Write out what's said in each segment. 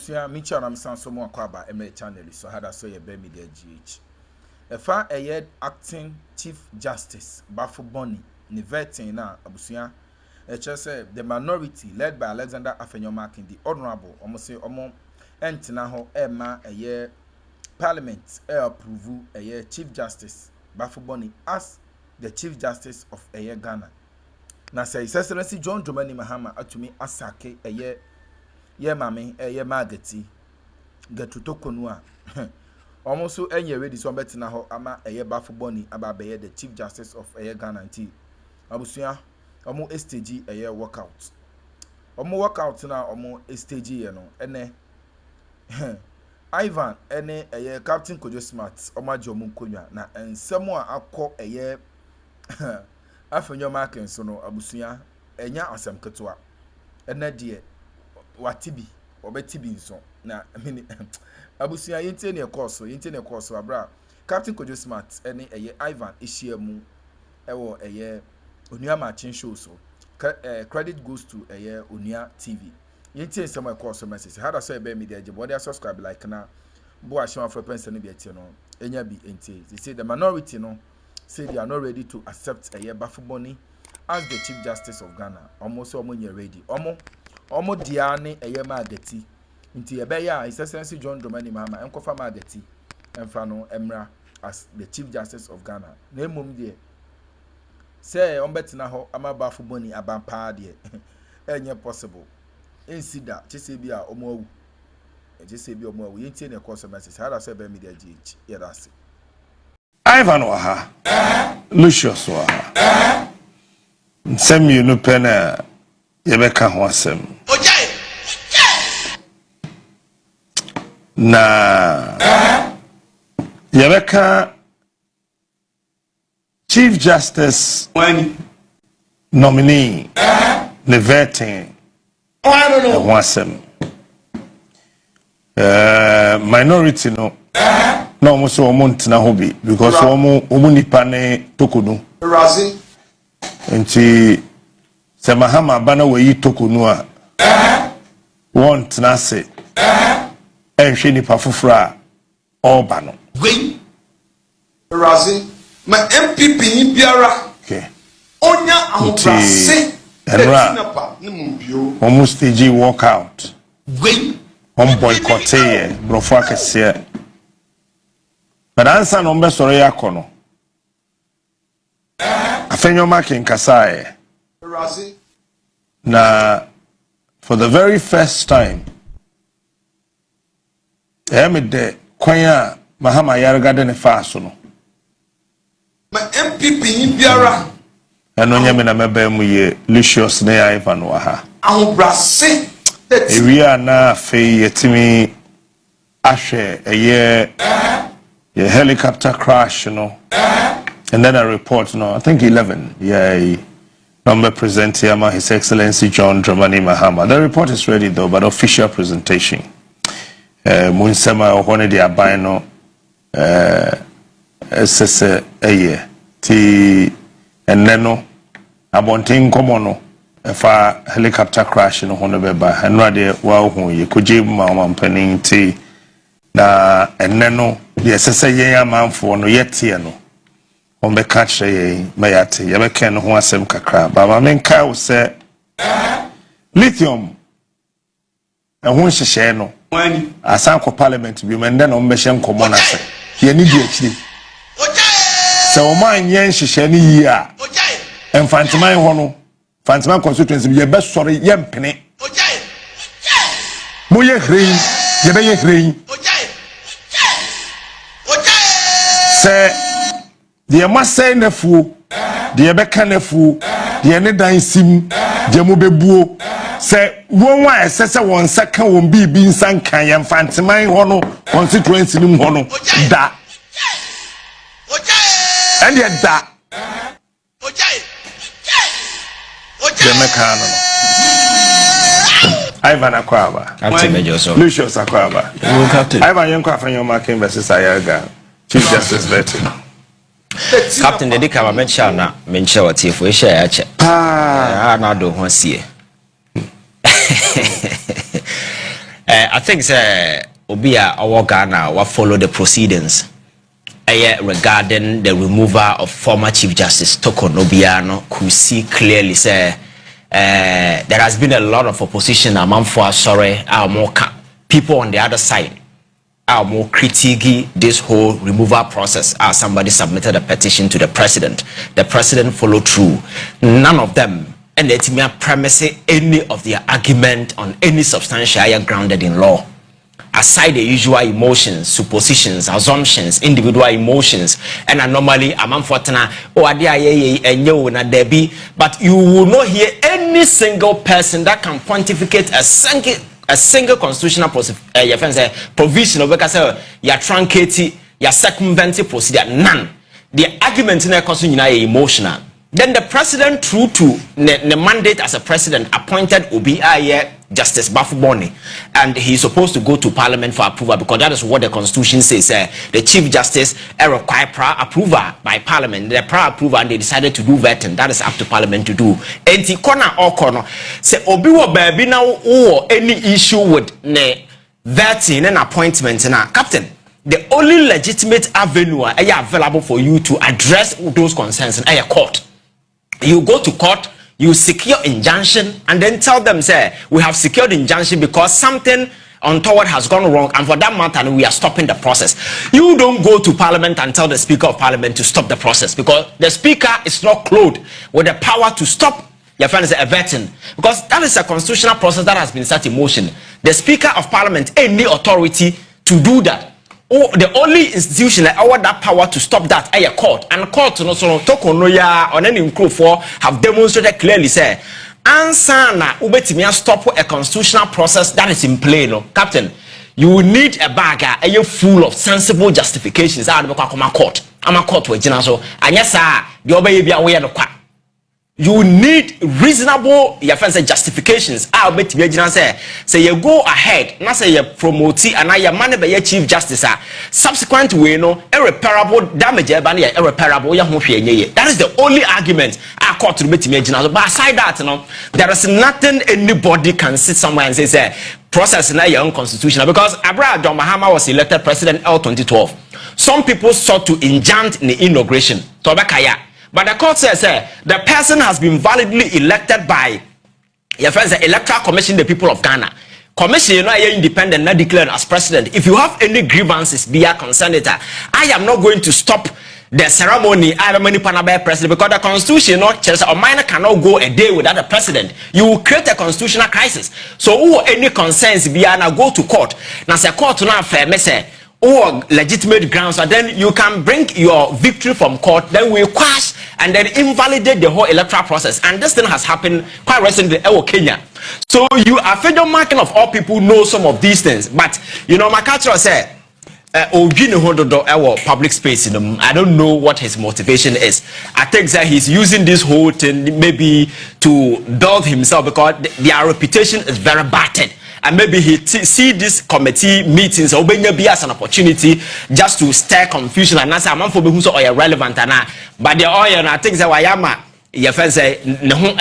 abusia micha na msanso mo akwaba eme channel so hada so ye be media GH efa eye acting chief justice Baffoe Bonnie ni vetting na abusia say the minority led by AfenyoMarkins the honorable almost say omo entina ho ema eye parliament approve eye chief justice Baffoe Bonnie as the chief justice of eye Ghana na say his excellency John Dramani Mahama atumi asake eye ye mame ye magati gatutokonu a almost so enye ready so betina ho ama eye Baffoe Bonnie aba be the chief justice of eye Ghana nti abusia omo stage eye workout na omo stage ye no ene Ivan ene eye Captain Kojo Smart omo age omo nkonwa na ensem a akọ eye AfenyoMarkins no abusia enya asem ketewa ene de watibi obetibi nso na mini abusia yente ne course abra Captain Kojo Smart ene eye Ivan ehia mu ewo eye Onua matching show so credit goes to eye Onua TV yente some course message how do say be media je body subscribe like na bo ahia for person no be etie no enya bi ente they say the minority no say they are not ready to accept eye Baffoe Bonnie as the chief justice of Ghana almost omo ready omo dia ne eye magati nti ebe ya his excellency John Dramani Mahama enkofa magati emfa no emra as the chief justice of Ghana na emom de say ombetina ho ama Baffoe Bonnie abampa de enye possible insida chese bi a omo awu chese bi omo awu yentie ne course message how do say be media GH yeah that's it Ivan waha Lucius waha nsem you no pena yebeka ho asem na yebeka Chief Justice nominee the vetting I don't know wasem minority no almost so na hobi because omo nipa ne tokunu razi nti se Mahama bana we tokunu a want na se enhwe nipa fofora oba no we razi my MPP biara okay onya ahobase etinapa ne mbio almost stage walk out we on boycott ye brofo akese but answer no mbe soro yakono AfenyoMarkins kasaye razi na for the very first time de kwanya Mahama yargade ne faaso no my MPP biara eno nyame na meba mu ye Lucius ne Ivan waha ahobrase area na fe yetimi ahwe eye a helicopter crash, you know, and then a report, you know, I think 11, yeah, number present here, His Excellency John Dramani Mahama. The report is ready though, but official presentation. Munsema ohone di abino, SSA aye, ti eneno, abonting komono, fa helicopter crash, you know, hone beba, and rade wa hu ye kujibu mama mpening ti na eneno. Yes, I say, yeah, man, for no yet here, no. On the catch, mayate, you can who has some cacra. But my main cow say lithium and who she share no. When I sank parliament to be men then on Meshan Comona say, you need PhD. So, mine yen she share any year. And Fantima Hono, Fantima constituency, your best sorry, yam penny. Moye green, Yabay green. Say the must say nefu, the beka nefu, the ene sim, the mubebuo. Say one why say 1 second won't be being sanka and Fantima hono constituency num hono da. And yet da. Ivan Akroma, Lucius Akroma, Ivan Yanko AfenyoMarkins versus Ayaga. Chief Justice vetting. Captain the Dika mention na mention what if we share a check. Na do ho sie. I think Obia our Ghana will follow the proceedings regarding the removal of former Chief Justice Toko Nobiano could see clearly say there has been a lot of opposition among our more people on the other side are more critiquing this whole removal process. As somebody submitted a petition to the president followed through. None of them and let me premise any of their argument on any substantial grounded in law. Aside the usual emotions, suppositions, assumptions, individual emotions, and normally among fortuna but you will not hear any single person that can pontificate a single constitutional provision of your truncated, your circumventive procedure. None. The argument in a constitution is emotional. Then the president, true to the mandate as a president, appointed OBI Justice Baffoe Bonnie, and he's supposed to go to Parliament for approval because that is what the Constitution says. The Chief Justice require prior approval by Parliament. The prior approval, and they decided to do vetting. That is up to Parliament to do. Enti corner or corner say Obi wa baby now or any issue with ne vetting and appointment na Captain. The only legitimate avenue available for you to address those concerns in a court. You go to court, you secure injunction, and then tell them, say, we have secured injunction because something untoward has gone wrong, and for that matter, we are stopping the process. You don't go to Parliament and tell the Speaker of Parliament to stop the process because the Speaker is not clothed with the power to stop your friend is a vetting, because that is a constitutional process that has been set in motion. The Speaker of Parliament, any authority to do that. Oh, the only institution that have that power to stop that is a court, and court no so toko no ya on any for have demonstrated clearly say ansana ubetimi stop a constitutional process that is in play. No, Captain, you will need a bag full of sensible justifications. I court. I'm a court with so and yes sir, the obey be aware no kwa. You need reasonable justifications. I'll bet you say you go ahead, not say you promote and I man be your chief justice. Subsequent way no irreparable damage irreparable. That is the only argument I caught to bet you. But aside that, there is nothing anybody can sit somewhere and say process in your own constitutional, because Abraham John Mahama was elected president L 2012. Some people sought to injunct in the inauguration. Tobakaya. But the court says the person has been validly elected by your friends, the Electoral Commission, the people of Ghana. Commission, you know, you're independent, not declared as president. If you have any grievances, be a concerned. I am not going to stop the ceremony. I am any Panama president because the constitution, a minor cannot go a day without a president. You will create a constitutional crisis. So, who any concerns be now go to court. Now, say court now fair, say. Or legitimate grounds, and then you can bring your victory from court, then we quash and then invalidate the whole electoral process. And this thing has happened quite recently in Kenya. So you are AfenyoMarkins of all people know some of these things. But you know, my culture said public space. I don't know what his motivation is. I think that he's using this whole thing maybe to build himself because their reputation is very battered. And maybe he see this committee meetings or be as an opportunity just to stir confusion and answer man for who's all relevant but the oil and I think that Wayama your friends say no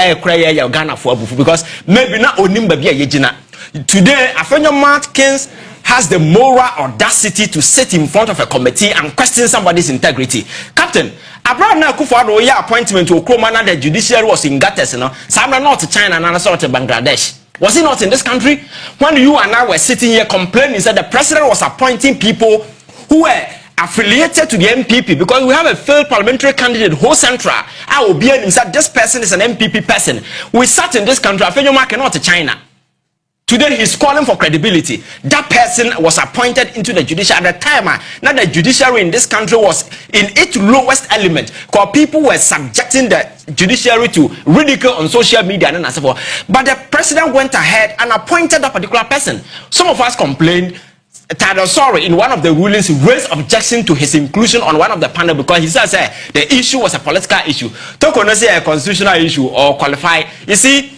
Ghana for because maybe not only today AfenyoMarkins has the moral audacity to sit in front of a committee and question somebody's integrity. Captain, Abraham Akufo-Addo appointment to Akroma, the judiciary was in Gates, some are not to China and sort of Bangladesh. Was he not in this country? When you and I were sitting here complaining, said the president was appointing people who were affiliated to the MPP because we have a failed parliamentary candidate, Ho Central. I will be and said this person is an MPP person. We sat in this country, AfenyoMarkins not to China. Today he's calling for credibility. That person was appointed into the judiciary at the time. Now the judiciary in this country was in its lowest element because people were subjecting the judiciary to ridicule on social media and so forth. But the president went ahead and appointed that particular person. Some of us complained. Sorry, in one of the rulings, raised objection to his inclusion on one of the panel because he says the issue was a political issue. Talk on a constitutional issue or qualify. You see.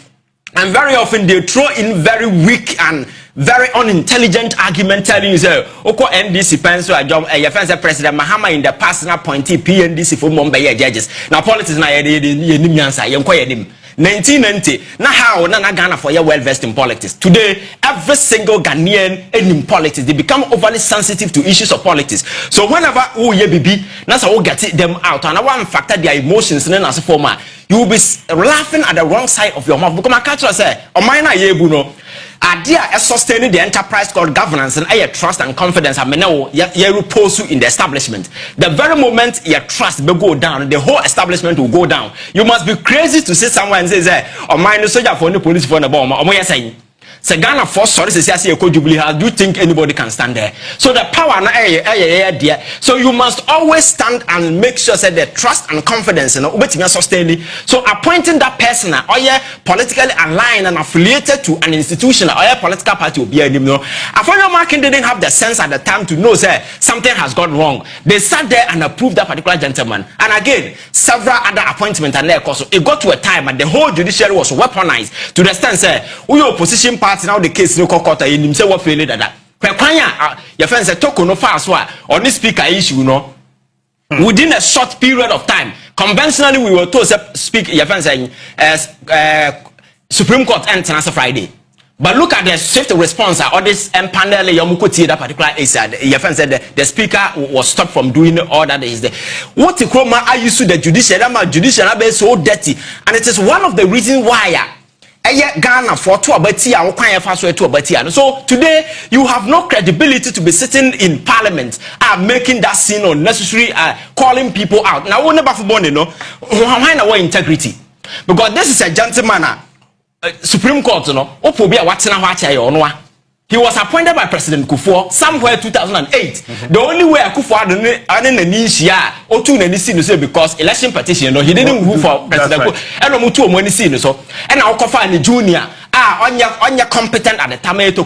And very often they throw in very weak and very unintelligent argument telling you, Oko NDC pencil a job your friend President Mahama in the past na appointee PNDC for Mumbai judges. Now politics na 1990 na how na Ghana for you well versed in politics. Today every single Ghanaian in politics they become overly sensitive to issues of politics. So whenever bibi na so get them out and one factor their emotions in as former you will be laughing at the wrong side of your mouth because my culture say o mine na yebu no idea is sustaining the enterprise called governance and your trust and confidence and now you repose in the establishment. The very moment your trust will go down, the whole establishment will go down. You must be crazy to sit somewhere and say oh mine no soldier for the police for the bomb or more saying Ghana force sorry say say Jubilee House. Do you think anybody can stand there? So the power na there. So you must always stand and make sure that the trust and confidence sustain. So appointing that person or politically aligned and affiliated to an institution or political party will be a AfenyoMarkins didn't have the sense at the time to know say something has gone wrong. They sat there and approved that particular gentleman. And again, several other appointments and there also it got to a time and the whole judiciary was weaponized to the extent say we opposition party now the case no court in him say what failed that your friends say talk no fast on this speaker issue no within a short period of time conventionally we were told to speak your friends saying Supreme Court ends on Friday. But look at the swift response or this panel that particular your friend said the speaker was stopped from doing all that is there. What Akroma I used to the judiciary be so dirty and it is one of the reasons why Ghana for to abatia. So today you have no credibility to be sitting in parliament making that scene unnecessary calling people out. Now we never for no why integrity because this is a gentleman Supreme Court he was appointed by President Kufuor somewhere 2008. The only way Kufuor didn't because election petition, he didn't move for President Kufuor. And I'll find the junior on your competent at the time. And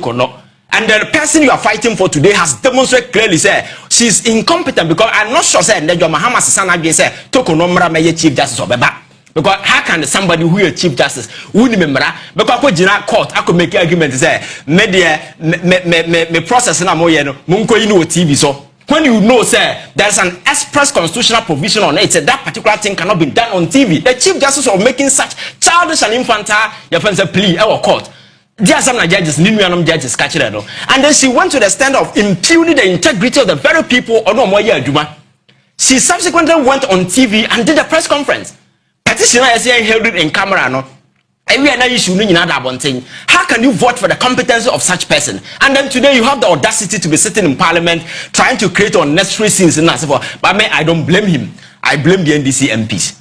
the person you are fighting for today has demonstrated clearly say she's incompetent because I'm not sure that your Mahama Sasana say Tokonomra may Chief Justice or Beba. Because how can somebody who is Chief Justice who remember because when Jina court I could make argument say me process na moye munko TV so when you know say there's an express constitutional provision on it say that particular thing cannot be done on TV. The Chief Justice of making such childish and infantile your friends say plea our court. There are some judges, judges catch it and then she went to the stand of impugning the integrity of the very people or no more Juma. She subsequently went on TV and did a press conference. Petitioner is held in camera no. How can you vote for the competence of such person? And then today you have the audacity to be sitting in parliament trying to create unnecessary scenes and so forth. But I don't blame him. I blame the NDC MPs.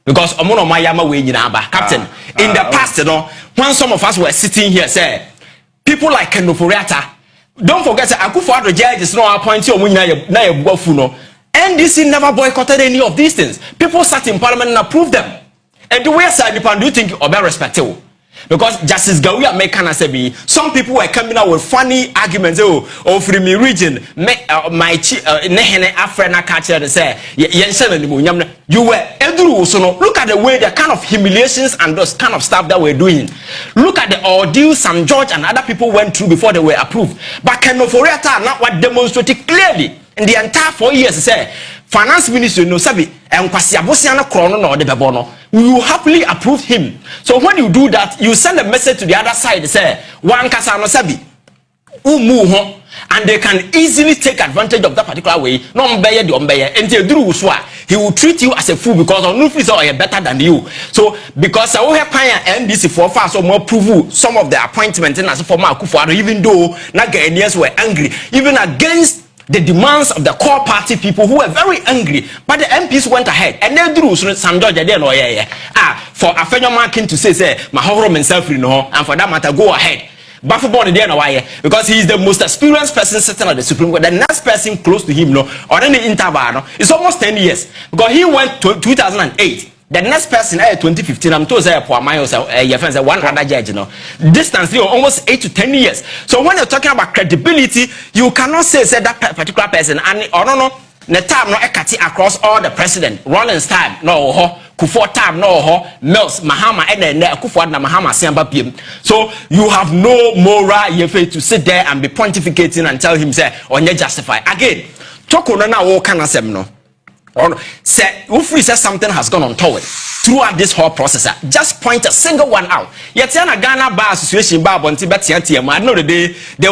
Because Captain, in the past, you know, when some of us were sitting here, say, people like Kendo Foriata, don't forget that Akufo-Addo judges no appointee no. NDC never boycotted any of these things. People sat in parliament and approved them. And the way side do you think Obe respectable? Because Justice Gawia Mekana some people were coming out with funny arguments. Oh, from me region, my nehene Afrina catcher and say, you were Edru. So look at the way the kind of humiliations and those kind of stuff that we're doing. Look at the ordeal Sam George and other people went through before they were approved. But Keno Foriata not what demonstrated clearly in the entire 4 years. Say, Finance Minister no sabi and Kwasiabosiana Krono no de Bebono. You happily approved him. So when you do that, you send a message to the other side. Say, one kasano sabi, umu and they can easily take advantage of that particular way. No mbeye di ombeye. Enti eduru uswa, he will treat you as a fool because on is better than you. So because I have NDC for far so more prove some of the appointments in as for Akufo-Addo, even though Nigerians were angry, even against the demands of the core party people who were very angry, but the MPs went ahead and they drew some George for AfenyoMarkins to say Mahoro himself and for that matter go ahead. Baffoe Bonnie there no why because he is the most experienced person sitting at the Supreme Court. The next person close to him or any interval it's almost 10 years because he went to 2008. The next person 2015 I'm told say your friends one other judge distance almost 8 to 10 years. So when you're talking about credibility, you cannot say that particular person and or no the time no ekati across all the president Rollins time no Kufuor time no Mills Mahama and Akufo-Addo na Mahama Siamba PM. So you have no moral to sit there and be pontificating and tell him say on you justify again talk on na wo kana sem no Or say, if we say something has gone untoward throughout this whole process, just point a single one out. Yet, a Ghana Bar Association, Bar on Tibet, I know the day they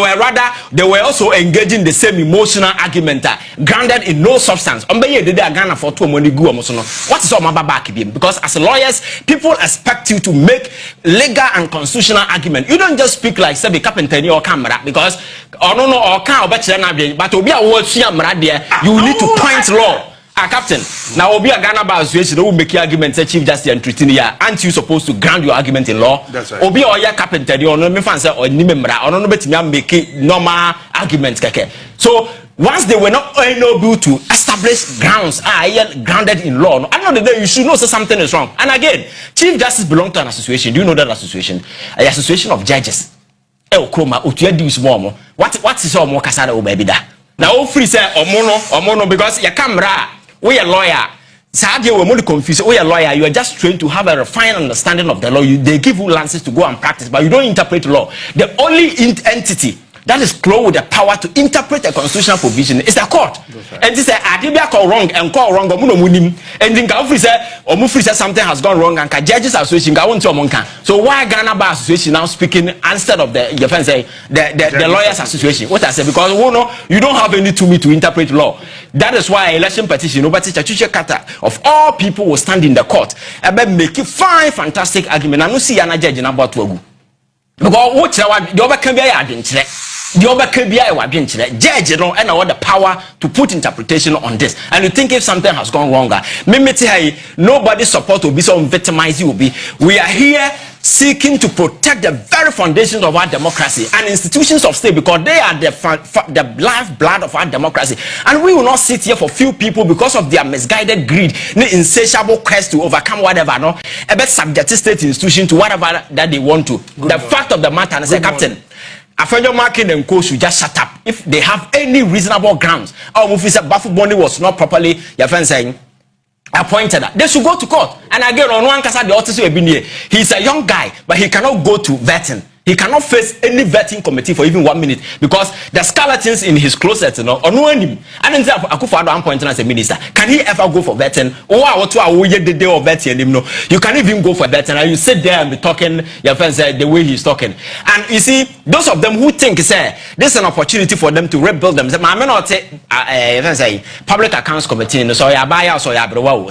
were also engaging the same emotional argument, grounded in no substance. The day Ghana for 2 money go what is all my back? Because as lawyers, people expect you to make legal and constitutional argument. You don't just speak like say carpenter or camera because or can't but to be a word you need to point law. Captain, now Obi a Ghana Bar Association will make your argument say Chief Justice and treating here. Aren't you supposed to ground your argument in law? That's right. Obi or your carpenter, or no me fancy or ni memra or no bet me make normal arguments keke. So once they were not able to establish grounds, grounded in law, I know that you should know something is wrong. And again, Chief Justice belongs to an association. Do you know that association? An association of judges. Akroma, utuya di usmomo. What is all more kasada o baby da? Now free say omono because your camera. We are lawyer. Sadly, we're more confused. We are lawyer. You are just trained to have a refined understanding of the law. They give you licenses to go and practice, but you don't interpret law. The only entity that is clothed with the power to interpret a constitutional provision is the court. Right. And this is a call wrong and call wrong. And then Free said something has gone wrong and judges association. So why Ghana Bar Association now speaking instead of the lawyers association? What I said because you don't have any to me to interpret law. That is why election petition of all people will stand in the court and make a fine, fantastic argument. I don't see an judge about to go. Because what the other can be the other can be judge and I want the power to put interpretation on this. And you think if something has gone wrong, nobody support will be so victimized. We are here seeking to protect the very foundations of our democracy and institutions of state because they are the lifeblood of our democracy. And we will not sit here for few people because of their misguided greed, the insatiable quest to overcome whatever, about subject state institution to whatever that they want to. The fact of the matter, and I say, Captain, AfenyoMarkins and co should just shut up if they have any reasonable grounds. Our Mufisa Baffoe Bonnie was not properly, your friend saying, appointed. They should go to court. And again, on one case, the authority will be near. He's a young guy, but he cannot go to vetting. He cannot face any vetting committee for even 1 minute because the skeletons in his closet, or no him. And then Akufo-Addo appointed as a minister. Can he ever go for vetting? The day of vetting, you can even go for vetting. And you sit there and be talking, your friends say the way he's talking. And you see, those of them who think say this is an opportunity for them to rebuild them. I may not say public accounts committee. So ya buy so ya bro.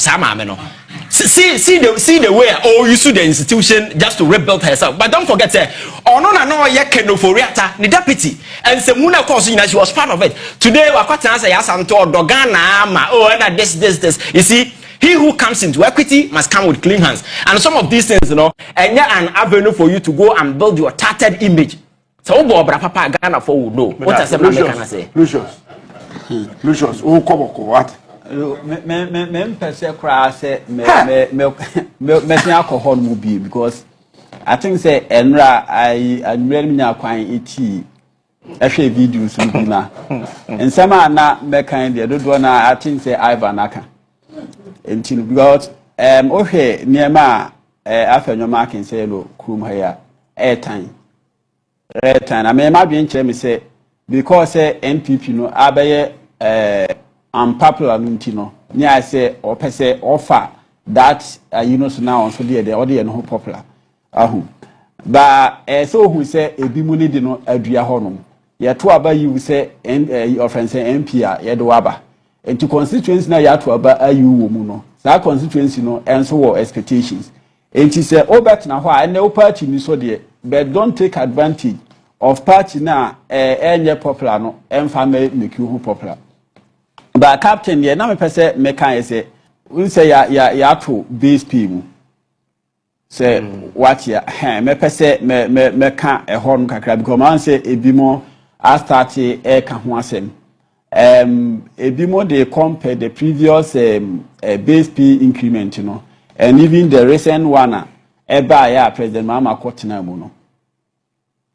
See the way you sue the institution just to rebuild herself. But don't forget the deputy and Semuna course she was part of it. Today this. You see, he who comes into equity must come with clean hands. And some of these things, and an avenue for you to go and build your tattered image. So Papa Ghana for would know. What I say? Lucius, what? Me person cry say me alcohol will be because I think say enra I really nya kwan eti ehwe videos bi na ensema na me kan de dodo na I think say Ivan aka enti because ohwe niema AfenyoMarkins say lo krum ha ya airtime na me ma bi nche me say because say NPP no abaye unpopular no ni I say or per se offer that so now on so the audience no popular but so who say ebi mu ni di no adua honom ye to aba you say your friend say MP ye do aba into constituency na ya to aba ayu wo mu no that constituency no enso wo expectations enti say obet na ho and the party ni so there but don't take advantage of party na enye popular no emfa make you popular. But Captain, yeah, now me pese me can say we say ya to base people. Say what ya me pese me can a horn kakra because man say ebi mo I start e ka ho asem. Ebi mo they compare the previous base P increment, and even the recent one buy ya President Mama Kotina mu no.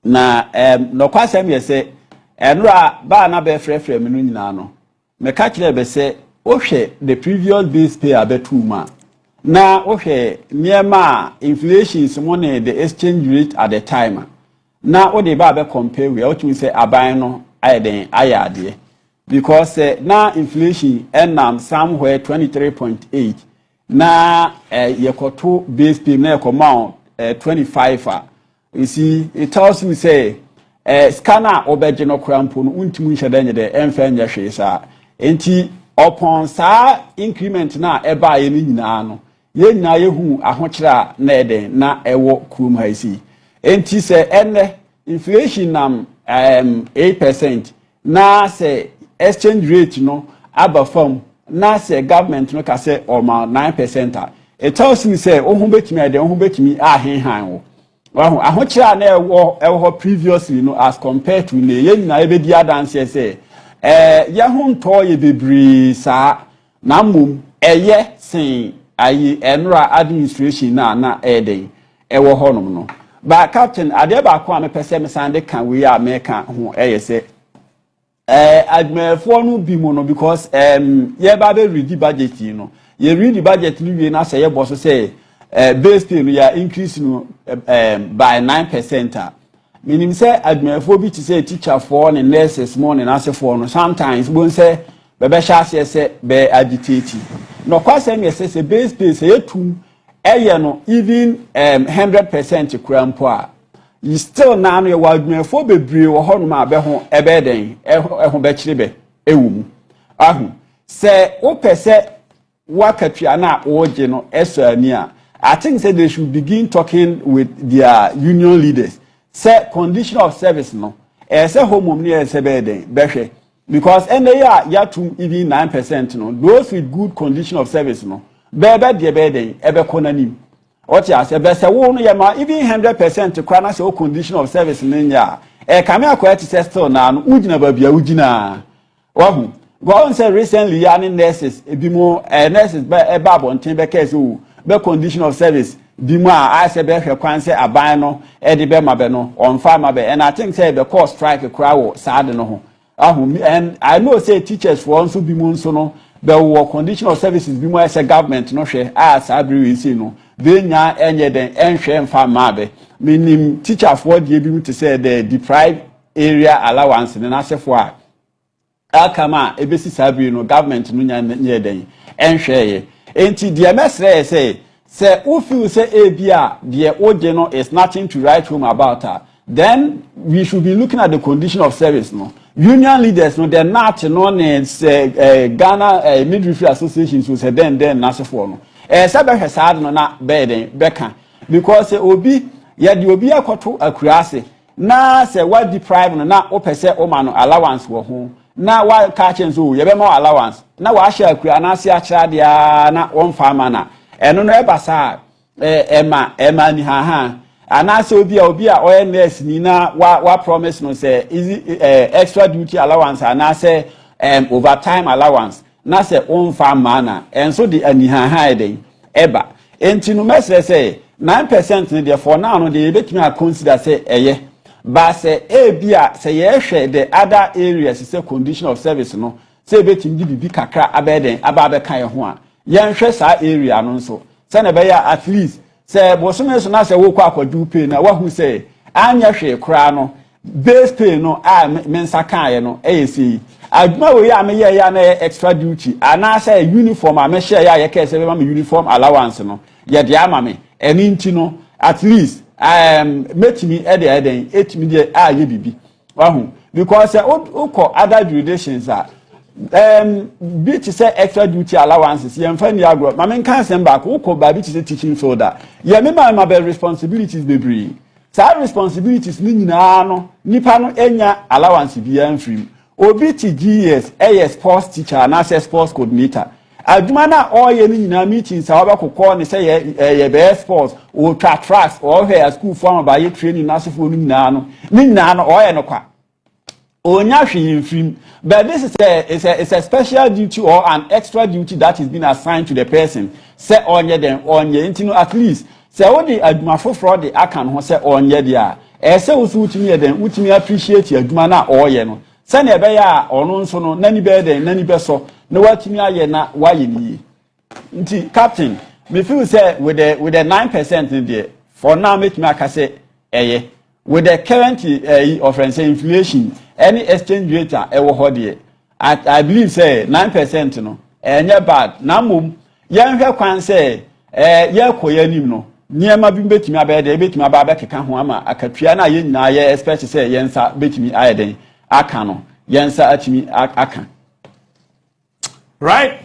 Na no kwasem ye say enra ba na be frefre me no nyina no. Me catch be say ohwe the previous base pay abetuma na ohwe niema inflation is money the exchange rate at the time na o dey ba be compare we what we say aban no aye den aye ade because now inflation and somewhere 23.8 na yekoto base pay na yekomount 25 you see it tells you say scanner obeje no krampo no untimu nhedanye de emfa nya hwe sa enti upon sa increment na eba ye ni nyina no ye nyina ye hu ahokyera na eden na ewo kurum ha isi enti se enne inflation nam 8% na se exchange rate no abafam na se government no ka se oma 9%. It tells you say ohun betimi ade ohun betimi ahenhan wo wahu ahokyera na ewo previously no as compared to ne ye nyina ebedi adanse say ye ho nto ye bebre sa na mum eye sen ayi enra administration na eden ewo honom no ba captain ade ba ko am pese me sande kan we a me kan ho eye se admefo no bi mo no because ye ba be read budget no ye read the budget ni we na say ye boss say base pay ya increase no by 9%. Meaning say admefo bi to say teacher for and nurses more and as for no sometimes won say be sha say be agitate no kwase me say base pay say tu eye no even 100% krampo a you still now your admefo bebre wo ho no ma be ho ebe den ho be kire be ewum ahu say wo pese wakatua na oje no esani a I think say they should begin talking with their union leaders. Say condition of service no. Say home near say behwe because ya to even 9% no. Those with good condition of service no. Bebe de beden ebe konanim. What ya say be say wo no ya ma even 100% kwa na say condition of service no nya. Kame akwa ti say still na no ugina ba bia ugina. Wahu. Go on say recently ya ni nurses ebi mo nurses be abonten be case o be condition of service bi mo a say be hwe kwan say aban no e de be ma be no on farm be and I think say be cause strike kra wo sad no ho ahu and I know say teachers for onso bi mo nso no be wo condition of services bi mo as government no hwe as abri we see no be nya enye den enhwe mfa ma be minim teacher for de bi to say the deprived area allowance na asefo a akama ebesi sabri no government no nya den enhwe enti the mesre say who feel say abia the oje no is nothing to write home about her, then we should be looking at the condition of service no union leaders no they're not known as Ghana midwifery association so say then nasefo no say be sad no na beden beka because obi ye de obi akoto akurase na say what deprive no na opese o ma no allowance wo ho na wa ka chenzo ye be ma allowance na wa hye akura na se akira dia na won farmer na eno no eba sa ema ni ha ana se obi a oye nurse ni na wa promise no say extra duty allowance ana se overtime allowance na se won farmer na enso de ani ha eden eba enti no mesre say 9% ni there for now no dey betumi consider say eye but say bia say ye hwe the other areas say condition of service no say betim di bibi kakra abeden aba kan ye ho a ye hwe sa area no nso say na be ya at least say bosome so na say wo kwa akwadu pay na wahu say anya hwe kra no base pay no a mensa kan ye no say aduma we ya me ye ya na extra duty ana say uniform a me share ya ye ka say be ma uniform allowance no ye de ama me eni nti no at least metimi eden etimi de aye bibi wahu because uko other jurisdictions are bit say extra duty allowances ye mfa ni agro ma men kan sem back uko ba bit say teaching folder ye me ma be responsibilities bebre sa responsibilities ni nyina no nipa no enya allowance bi amfrim obi ti GS sports teacher na sports coordinator aduma na oye ni nyina meetings a obakokọ ne say ye be sports o tracks or hair school form ba ye training na sefo ni nyina no oye no kwa onya hwe film but this is a special duty or an extra duty that is being assigned to the person say onye den onye ntino at least say wo di aduma foforo de aka no say onye dia say wo su utimi den utimi appreciate aduma na oye no say na ebe ya ono nso no nani be den nani be so na watimi aye na waye ni nti captain me feel say with the 9% in there for now make me aka say eye with the current of inflation any exchange rate ewo ho de I believe say 9% no bad na mum yen hwe kwan say ye koya nim no niema bi betimi abede betimi aba keka ho ama akatua na ye nyina ye expect say yensa betimi ayeden aka no yensa atimi aka right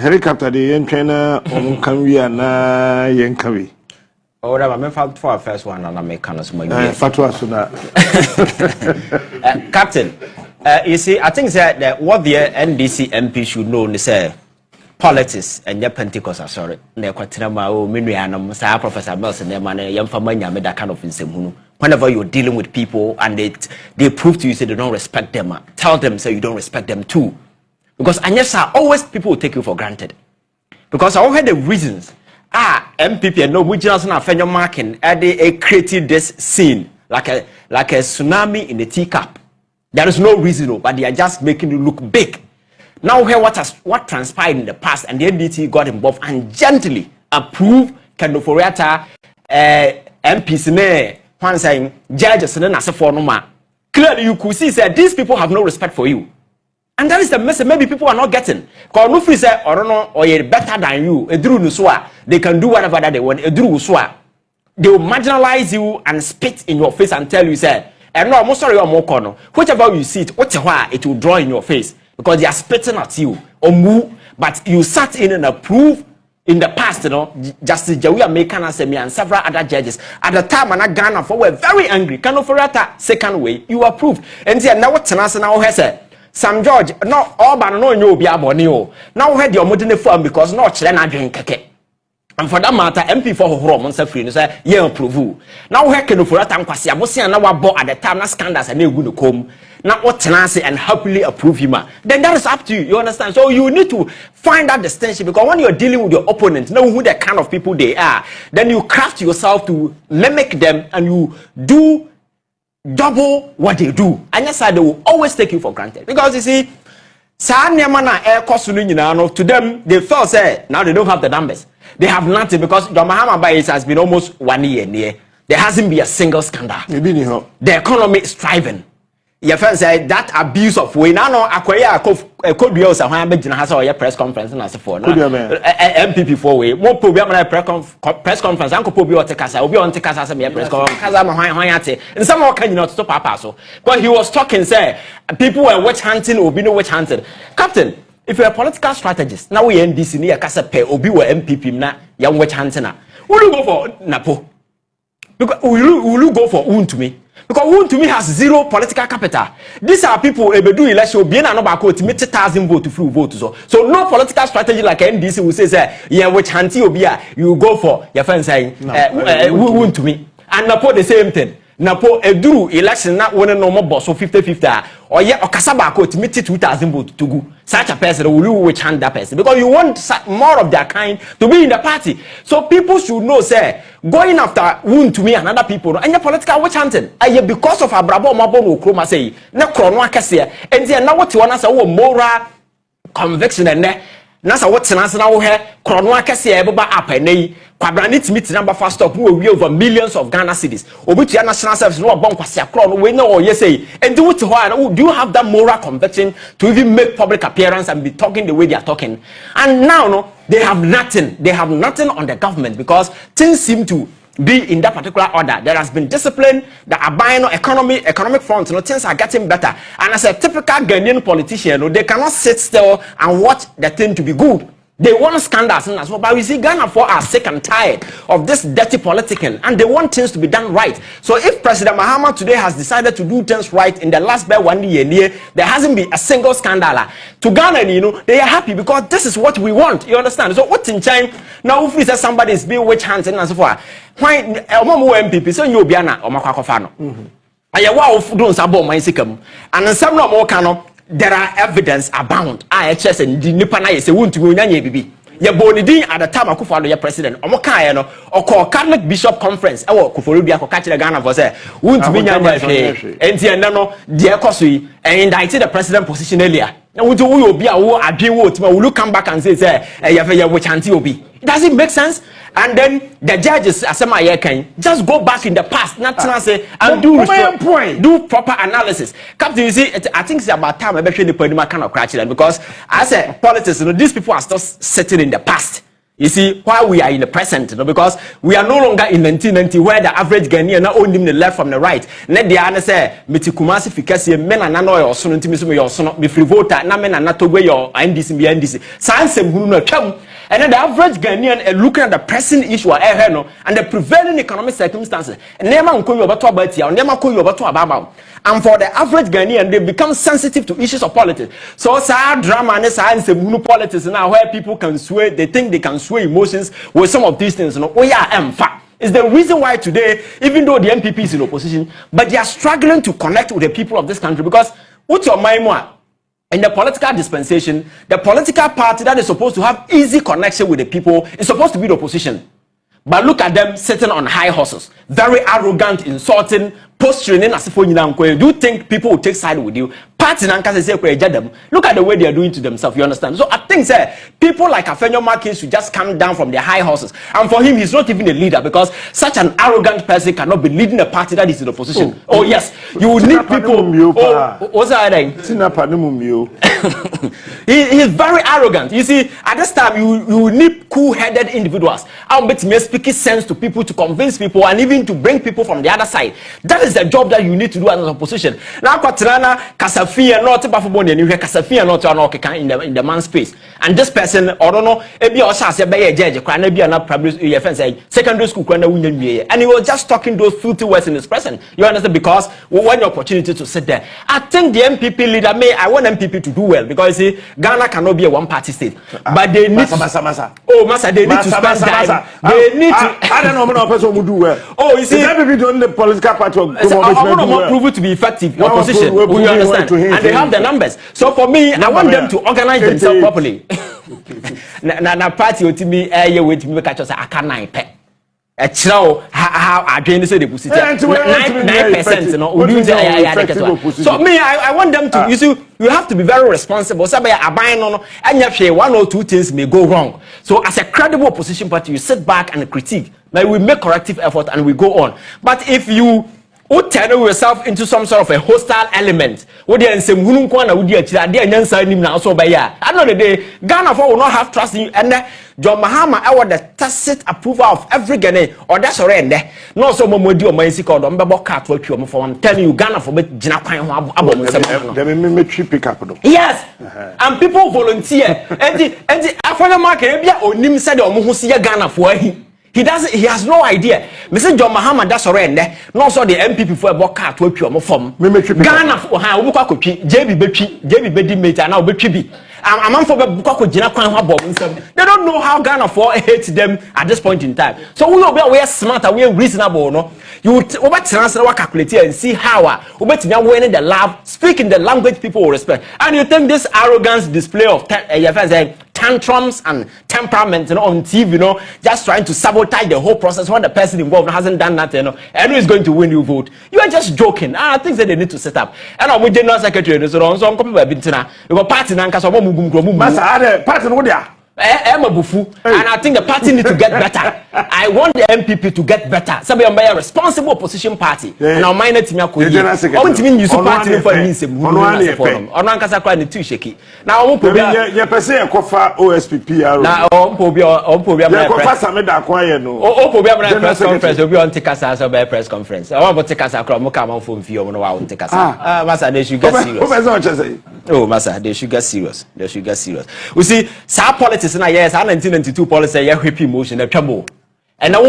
helicopter de yen twena on kan wi ana yen kawi. Oh, that I'm for our first one, and I make kind of small. Fatwa Suna. Captain, you see, I think that what the NDC MP should know is politics and your Pentecost. Sorry, ne kwatinama o minuanum sa Professor Melson ne man yam famanya me that kind of insemu. Whenever you're dealing with people and they prove to you say they don't respect them, tell them say you don't respect them too, because anyasa always people will take you for granted, because I heard the reasons. MPP and no Judicial and AfenyoMarkins they created this scene like a tsunami in a teacup. There is no reason, but they are just making it look big. Now hear what transpired in the past, and the NDT got involved and gently approved Kendoforiata MPs ne one saying judges and as for no man. Clearly you could see that these people have no respect for you. And that is the message maybe people are not getting. Because no free say or no or you're better than you. They can do whatever that they want. They will marginalize you and spit in your face and tell you say, and no, I'm sorry, I'm more whichever you see it, it will draw in your face because they are spitting at you or move. But you sat in and approved in the past, Justice Jawia Mekanasemi and several other judges at the time and Ghana for were very angry. Kendoforiata second way, you approved. And now what Tanasa now has said. Sam George, no, all but no, you be a bonio. Now had your modern form because no children drink keke. And for that matter, MP for home on free, say, yeah, approve. Now, where can you for a time, Quasia, Bossia, and our bought at the time, scandals and you good come. Now, what tenacity and happily approve him. Then that is up to you, you understand? So you need to find that distinction because when you're dealing with your opponent, know who the kind of people they are, then you craft yourself to mimic them and you do double what they do, and yes, they will always take you for granted because you see, to them they felt say now they don't have the numbers, they have nothing because John Mahama Bayes has been almost 1 year near. There hasn't been a single scandal. The economy is thriving. Your friend said that abuse of way. Now, no, acquire a code be also when I has a press conference and as for MPP for way. More program press conference. Uncle Pobi or Tekasa will be on Tekasa as a press conference. And someone can you not stop our so. But he was talking, say, people were witch hunting or be no witch hunted. Captain, if you're a political strategist, now we end this in here, Casape or be MPP, na young witch hunting. Will you go for Napo? Because will you go for Un to me? Because one to me has zero political capital. These are people who do election, be not about to meet 1,000 votes to free vote. So no political strategy like NDC will say, yeah, which hanty you go for your friend saying, one to me. And Napo the same thing. Napo do election not one normal boss so 50-50 or yeah or Kasabako to meet 2,000 votes to go. Such a person will you which hand that person because you want more of their kind to be in the party. So people should know say going after wound to me and other people and your political witch hunting. Because of Abrabo Mabo Akroma say na krono akese and then now what you want to say moral conviction and nasa what tenants now here krono akese eba apenei kwabrani timit number fast stop we over millions of Ghana cedis obitu ya national service no bon kwase krono we no ye say and do you have that moral conviction to even make public appearance and be talking the way they are talking and now no they have nothing on the government because things seem to be in that particular order. There has been discipline, the abino economic front, things are getting better. And as a typical Ghanaian politician, they cannot sit still and watch the thing to be good. They want scandals and as well, but we see Ghana for are sick and tired of this dirty politicking and they want things to be done right. So if President Mahama today has decided to do things right in the last 1 year, there hasn't been a single scandal. To Ghana, they are happy because this is what we want. You understand? So what's in China? Now if we say somebody is being witch hunting and so forth, why MPP so you biana or Makakofano? I wow doing sabo my sikam and some more cano. There are evidence abound. IHS and the Nipana is a wound to Unanya BB. Your bony at the time I could follow your president, or Mokayano, or call Catholic Bishop Conference, or Kuforubia for catching the Ghana for say, wound to be and Tianano, dear Kosui, and indicted the president position earlier. Now we do obi a wo adwen wo tima will you come back and say you we chanti obi. Does it make sense? And then the judges asema ye kan just go back in the past not say and do proper analysis. Captain, you see I think it's about time I be the point kind of crash because I say politics, you know, these people are still sitting in the past. You see, why we are in the present, you know, because we are no longer in 1990 where the average Ghanaian not only the left from the right. Let the answer say, "Metikumasi fikasi men and no your son intimisu your son be free voter na men and not to wear your NDC be NDC." Science who no come. And then the average Ghanaian looking at the pressing issue and the prevailing economic circumstances. Never unko about about here, never call you about. And for the average Ghanaian, they become sensitive to issues of politics. So sad drama and science and politics now where people can sway, they think they can sway emotions with some of these things. Oh yeah, in fact. Is the reason why today, even though the MPP is in opposition, but they are struggling to connect with the people of this country because what's your mind more? In the political dispensation, the political party that is supposed to have easy connection with the people is supposed to be the opposition. But look at them sitting on high horses, very arrogant, insulting, posturing. Do you think people will take side with you? Party look at the way they are doing to themselves. You understand? So I think people like AfenyoMarkins should just come down from their high horses. And for him, he's not even a leader because such an arrogant person cannot be leading a party that is in opposition. Oh yes, you will need people. What's that? He's very arrogant. You see, at this time, you need cool-headed individuals. I'll bet me speaking sense to people, to convince people, and even to bring people from the other side. That is the job that you need to do as an opposition. Now, Katrana, Kasafia, not Baffoe Bonnie, and you hear Kasafia not in the man's space. And this person, or don't know, maybe also say by a judge, maybe not probably secondary school, and he was just talking those filthy words in his presence. You understand? Because we want the opportunity to sit there. I think the MPP leader I want MPP to do well because see, Ghana cannot be a one-party state, but they need they need to spend time. They need to. I don't know how person would do well. Oh, you see, MPP don't the political party. I want to prove it to be effective. Opposition, we understand, and they have the numbers. So for me, I want them to organize themselves properly. Na party with me, with me, catch us. I can't nine pet. How I drain the pussy 9%, you know. So me, I want them to. You see, you have to be very responsible. Somebody are buying on, and you have 1 or 2 things may go wrong. So as a credible opposition party, you sit back and critique. Now we make corrective effort and we go on. But if you turn yourself into some sort of a hostile element, what they say, I know the day Ghana will not have trust in you, and John Mahama, I want the tacit approval of every Ghanaian, or that's already no so more do my called on Babo Cat will you for I'm telling you Ghana for Jinapan. Yes, and people volunteer, and the AfenyoMarkins or Nim said or Muhusia Ghana for him. He has no idea. Mr. John Mahama that's already no so the MPP for a boka to you form. Ghana for how we could JB Bedi mate and now be. I'm for Bukako Jina. They don't know how Ghana for hates them at this point in time. So we are smarter, we are reasonable, no? You over transfer calculate and see how we winning the lab, speaking the language people will respect. And you think this arrogance display of tantrums and temperament, you know, on TV, you know, just trying to sabotage the whole process when the person involved hasn't done that, you know, and who is going to win your vote? You are just joking. I think that they need to set up. And I'm with General Secretary, so I'm coming by Bintina. You got party now, because I'm party what they are. I'm a bufu, and I think the party need to get better. I want the MPP to get better. Somebody by a responsible opposition party, and I'll mind it. I want to mean you support me for me. I'm not going to too shaky. Now, I'm going to say a cofa OSPP. Now, I'm going to press conference. We'll be on Tikasa by press conference. I want to take us Akroma come on phone for you. I want to take us. Master, they should get serious. Oh, Master, they should get serious. They should get serious. We see, some politics na yes, 1992 policy, yeah, happy emotion, the trouble. And now,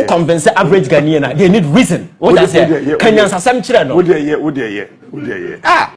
convince the average Ghanaian, they need reason. What I say, Kenyans are some children. Would they? Ah,